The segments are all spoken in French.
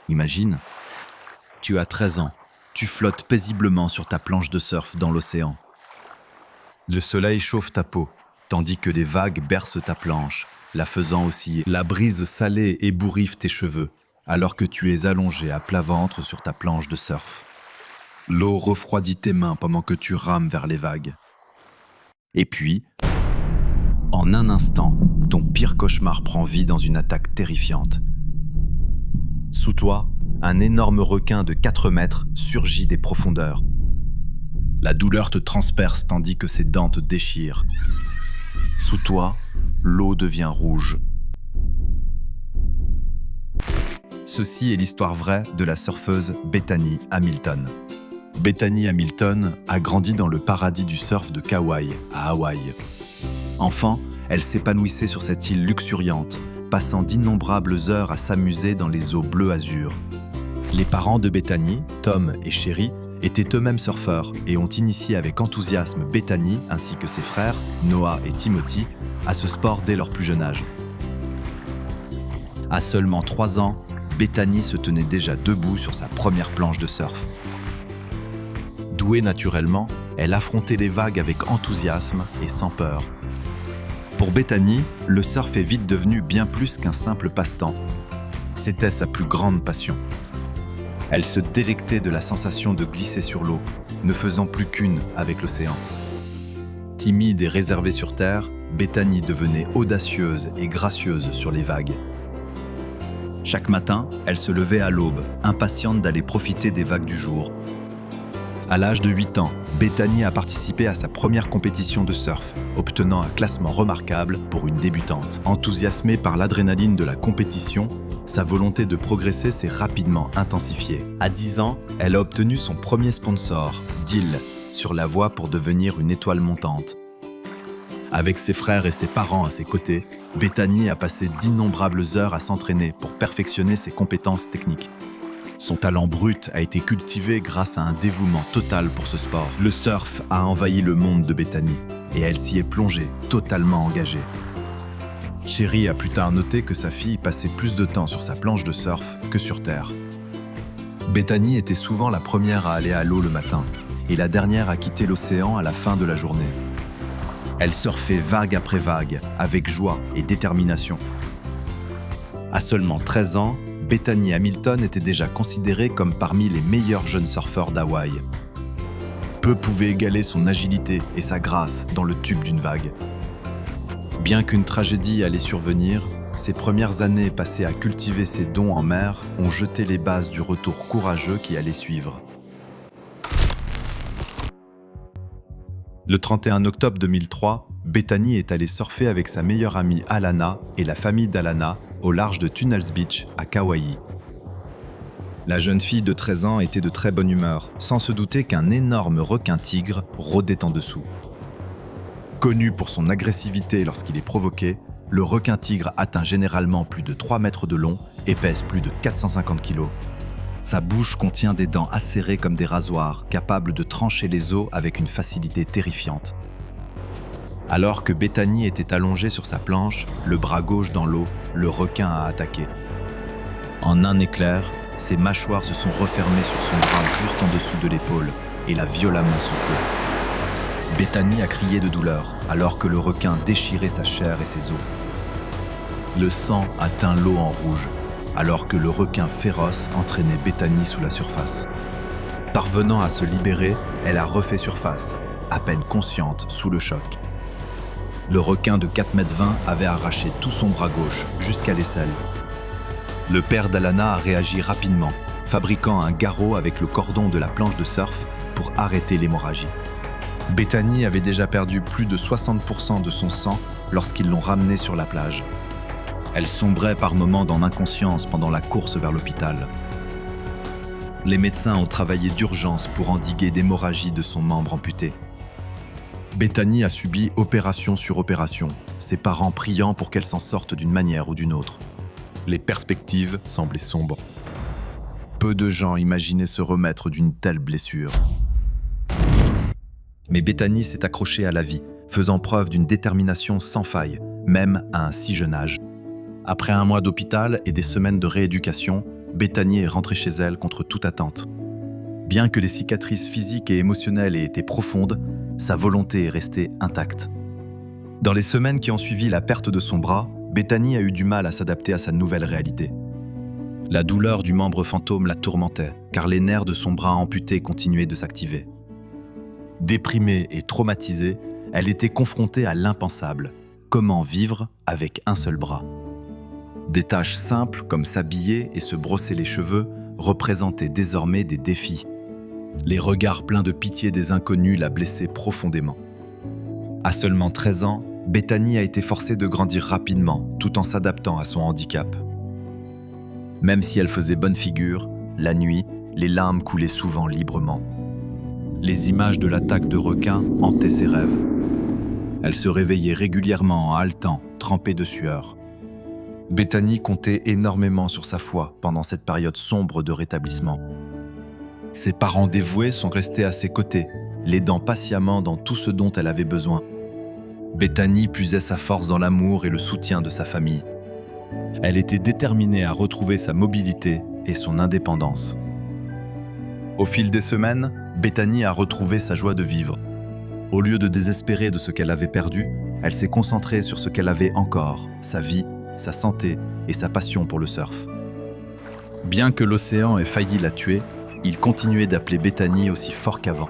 Imagine, tu as 13 ans, tu flottes paisiblement sur ta planche de surf dans l'océan. Le soleil chauffe ta peau, tandis que les vagues bercent ta planche, la faisant osciller. La brise salée ébouriffe tes cheveux, alors que tu es allongé à plat ventre sur ta planche de surf. L'eau refroidit tes mains pendant que tu rames vers les vagues. Et puis, en un instant, ton pire cauchemar prend vie dans une attaque terrifiante. Sous toi, un énorme requin de 4 mètres surgit des profondeurs. La douleur te transperce tandis que ses dents te déchirent. Sous toi, l'eau devient rouge. Ceci est l'histoire vraie de la surfeuse Bethany Hamilton. Bethany Hamilton a grandi dans le paradis du surf de Kauai, à Hawaï. Enfant, elle s'épanouissait sur cette île luxuriante, passant d'innombrables heures à s'amuser dans les eaux bleu azur. Les parents de Bethany, Tom et Sherry, étaient eux-mêmes surfeurs et ont initié avec enthousiasme Bethany ainsi que ses frères, Noah et Timothy, à ce sport dès leur plus jeune âge. À seulement 3 ans, Bethany se tenait déjà debout sur sa première planche de surf. Douée naturellement, elle affrontait les vagues avec enthousiasme et sans peur. Pour Bethany, le surf est vite devenu bien plus qu'un simple passe-temps. C'était sa plus grande passion. Elle se délectait de la sensation de glisser sur l'eau, ne faisant plus qu'une avec l'océan. Timide et réservée sur terre, Bethany devenait audacieuse et gracieuse sur les vagues. Chaque matin, elle se levait à l'aube, impatiente d'aller profiter des vagues du jour. À l'âge de 8 ans, Bethany a participé à sa première compétition de surf, obtenant un classement remarquable pour une débutante. Enthousiasmée par l'adrénaline de la compétition, sa volonté de progresser s'est rapidement intensifiée. À 10 ans, elle a obtenu son premier sponsor, Deal, sur la voie pour devenir une étoile montante. Avec ses frères et ses parents à ses côtés, Bethany a passé d'innombrables heures à s'entraîner pour perfectionner ses compétences techniques. Son talent brut a été cultivé grâce à un dévouement total pour ce sport. Le surf a envahi le monde de Bethany et elle s'y est plongée, totalement engagée. Sherry a plus tard noté que sa fille passait plus de temps sur sa planche de surf que sur terre. Bethany était souvent la première à aller à l'eau le matin et la dernière à quitter l'océan à la fin de la journée. Elle surfait vague après vague, avec joie et détermination. À seulement 13 ans, Bethany Hamilton était déjà considérée comme parmi les meilleurs jeunes surfeurs d'Hawaï. Peu pouvaient égaler son agilité et sa grâce dans le tube d'une vague. Bien qu'une tragédie allait survenir, ses premières années passées à cultiver ses dons en mer ont jeté les bases du retour courageux qui allait suivre. Le 31 octobre 2003, Bethany est allée surfer avec sa meilleure amie Alana et la famille d'Alana au large de Tunnels Beach à Kauai. La jeune fille de 13 ans était de très bonne humeur, sans se douter qu'un énorme requin-tigre rôdait en dessous. Connu pour son agressivité lorsqu'il est provoqué, le requin-tigre atteint généralement plus de 3 mètres de long et pèse plus de 450 kg. Sa bouche contient des dents acérées comme des rasoirs, capables de trancher les os avec une facilité terrifiante. Alors que Bethany était allongée sur sa planche, le bras gauche dans l'eau, le requin a attaqué. En un éclair, ses mâchoires se sont refermées sur son bras juste en dessous de l'épaule et l'a violemment secoué. Bethany a crié de douleur alors que le requin déchirait sa chair et ses os. Le sang a teint l'eau en rouge alors que le requin féroce entraînait Bethany sous la surface. Parvenant à se libérer, elle a refait surface, à peine consciente sous le choc. Le requin de 4,20 m avait arraché tout son bras gauche, jusqu'à l'aisselle. Le père d'Alana a réagi rapidement, fabriquant un garrot avec le cordon de la planche de surf pour arrêter l'hémorragie. Bethany avait déjà perdu plus de 60% de son sang lorsqu'ils l'ont ramenée sur la plage. Elle sombrait par moments dans l'inconscience pendant la course vers l'hôpital. Les médecins ont travaillé d'urgence pour endiguer l'hémorragie de son membre amputé. Bethany a subi opération sur opération, ses parents priant pour qu'elle s'en sorte d'une manière ou d'une autre. Les perspectives semblaient sombres. Peu de gens imaginaient se remettre d'une telle blessure. Mais Bethany s'est accrochée à la vie, faisant preuve d'une détermination sans faille, même à un si jeune âge. Après un mois d'hôpital et des semaines de rééducation, Bethany est rentrée chez elle contre toute attente. Bien que les cicatrices physiques et émotionnelles aient été profondes, sa volonté est restée intacte. Dans les semaines qui ont suivi la perte de son bras, Bethany a eu du mal à s'adapter à sa nouvelle réalité. La douleur du membre fantôme la tourmentait, car les nerfs de son bras amputé continuaient de s'activer. Déprimée et traumatisée, elle était confrontée à l'impensable. Comment vivre avec un seul bras ? Des tâches simples comme s'habiller et se brosser les cheveux représentaient désormais des défis. Les regards pleins de pitié des inconnus la blessaient profondément. À seulement 13 ans, Bethany a été forcée de grandir rapidement tout en s'adaptant à son handicap. Même si elle faisait bonne figure, la nuit, les larmes coulaient souvent librement. Les images de l'attaque de requins hantaient ses rêves. Elle se réveillait régulièrement en haletant, trempée de sueur. Bethany comptait énormément sur sa foi pendant cette période sombre de rétablissement. Ses parents dévoués sont restés à ses côtés, l'aidant patiemment dans tout ce dont elle avait besoin. Bethany puisait sa force dans l'amour et le soutien de sa famille. Elle était déterminée à retrouver sa mobilité et son indépendance. Au fil des semaines, Bethany a retrouvé sa joie de vivre. Au lieu de désespérer de ce qu'elle avait perdu, elle s'est concentrée sur ce qu'elle avait encore, sa vie, sa santé et sa passion pour le surf. Bien que l'océan ait failli la tuer, il continuait d'appeler Bethany aussi fort qu'avant.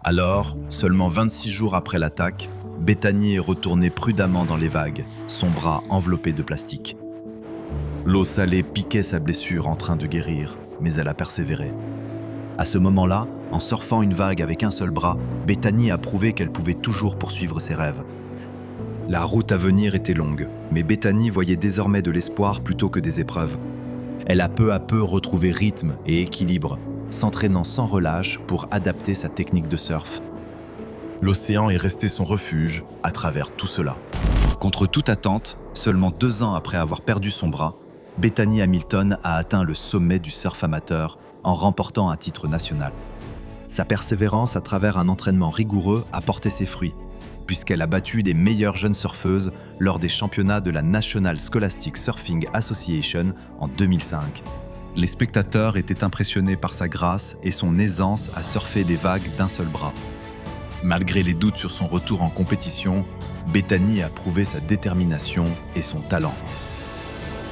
Alors, seulement 26 jours après l'attaque, Bethany est retournée prudemment dans les vagues, son bras enveloppé de plastique. L'eau salée piquait sa blessure en train de guérir, mais elle a persévéré. À ce moment-là, en surfant une vague avec un seul bras, Bethany a prouvé qu'elle pouvait toujours poursuivre ses rêves. La route à venir était longue, mais Bethany voyait désormais de l'espoir plutôt que des épreuves. Elle a peu à peu retrouvé rythme et équilibre, s'entraînant sans relâche pour adapter sa technique de surf. L'océan est resté son refuge à travers tout cela. Contre toute attente, seulement 2 ans après avoir perdu son bras, Bethany Hamilton a atteint le sommet du surf amateur en remportant un titre national. Sa persévérance à travers un entraînement rigoureux a porté ses fruits, puisqu'elle a battu les meilleures jeunes surfeuses lors des championnats de la National Scholastic Surfing Association en 2005. Les spectateurs étaient impressionnés par sa grâce et son aisance à surfer des vagues d'un seul bras. Malgré les doutes sur son retour en compétition, Bethany a prouvé sa détermination et son talent.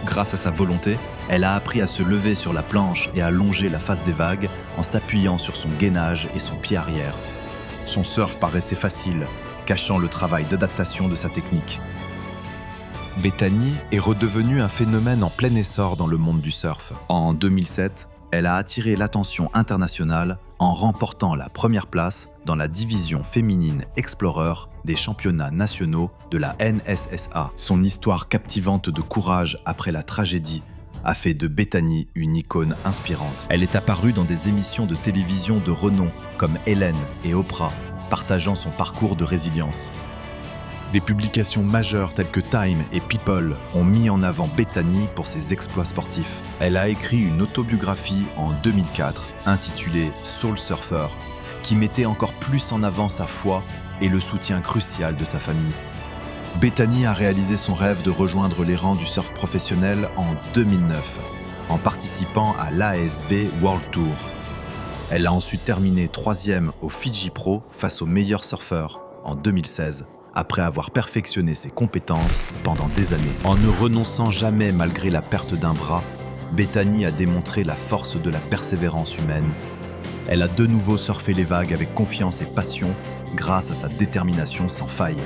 Grâce à sa volonté, elle a appris à se lever sur la planche et à longer la face des vagues en s'appuyant sur son gainage et son pied arrière. Son surf paraissait facile, cachant le travail d'adaptation de sa technique. Bethany est redevenue un phénomène en plein essor dans le monde du surf. En 2007, elle a attiré l'attention internationale en remportant la première place dans la division féminine Explorer des championnats nationaux de la NSSA. Son histoire captivante de courage après la tragédie a fait de Bethany une icône inspirante. Elle est apparue dans des émissions de télévision de renom comme Ellen et Oprah, partageant son parcours de résilience. Des publications majeures telles que Time et People ont mis en avant Bethany pour ses exploits sportifs. Elle a écrit une autobiographie en 2004 intitulée Soul Surfer, qui mettait encore plus en avant sa foi et le soutien crucial de sa famille. Bethany a réalisé son rêve de rejoindre les rangs du surf professionnel en 2009, en participant à l'ASB World Tour. Elle a ensuite terminé 3e au Fiji Pro face aux meilleurs surfeurs en 2016, après avoir perfectionné ses compétences pendant des années. En ne renonçant jamais malgré la perte d'un bras, Bethany a démontré la force de la persévérance humaine. Elle a de nouveau surfé les vagues avec confiance et passion grâce à sa détermination sans faille.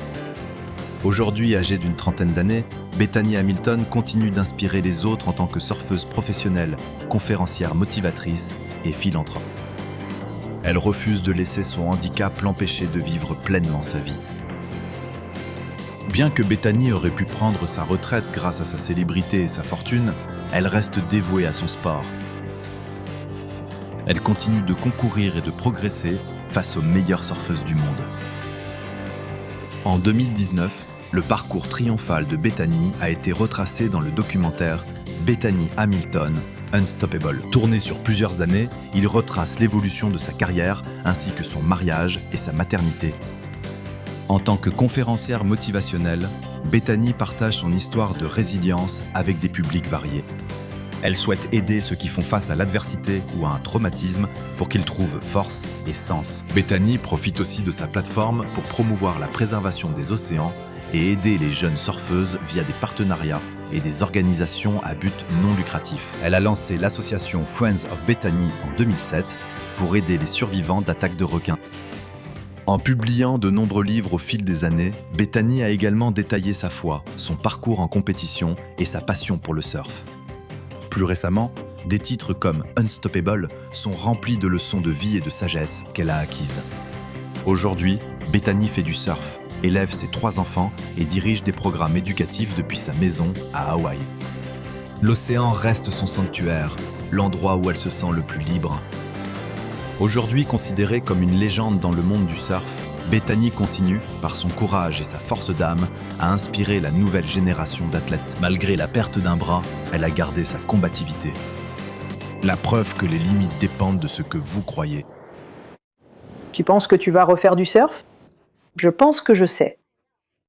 Aujourd'hui, âgée d'une 30aine d'années, Bethany Hamilton continue d'inspirer les autres en tant que surfeuse professionnelle, conférencière motivatrice et philanthrope. Elle refuse de laisser son handicap l'empêcher de vivre pleinement sa vie. Bien que Bethany aurait pu prendre sa retraite grâce à sa célébrité et sa fortune, elle reste dévouée à son sport. Elle continue de concourir et de progresser face aux meilleures surfeuses du monde. En 2019, le parcours triomphal de Bethany a été retracé dans le documentaire Bethany Hamilton Unstoppable. Tourné sur plusieurs années, il retrace l'évolution de sa carrière ainsi que son mariage et sa maternité. En tant que conférencière motivationnelle, Bethany partage son histoire de résilience avec des publics variés. Elle souhaite aider ceux qui font face à l'adversité ou à un traumatisme pour qu'ils trouvent force et sens. Bethany profite aussi de sa plateforme pour promouvoir la préservation des océans et aider les jeunes surfeuses via des partenariats et des organisations à but non lucratif. Elle a lancé l'association Friends of Bethany en 2007 pour aider les survivants d'attaques de requins. En publiant de nombreux livres au fil des années, Bethany a également détaillé sa foi, son parcours en compétition et sa passion pour le surf. Plus récemment, des titres comme Unstoppable sont remplis de leçons de vie et de sagesse qu'elle a acquises. Aujourd'hui, Bethany fait du surf, élève ses 3 enfants et dirige des programmes éducatifs depuis sa maison à Hawaï. L'océan reste son sanctuaire, l'endroit où elle se sent le plus libre. Aujourd'hui considérée comme une légende dans le monde du surf, Bethany continue, par son courage et sa force d'âme, à inspirer la nouvelle génération d'athlètes. Malgré la perte d'un bras, elle a gardé sa combativité. La preuve que les limites dépendent de ce que vous croyez. Tu penses que tu vas refaire du surf ? Je pense que je sais.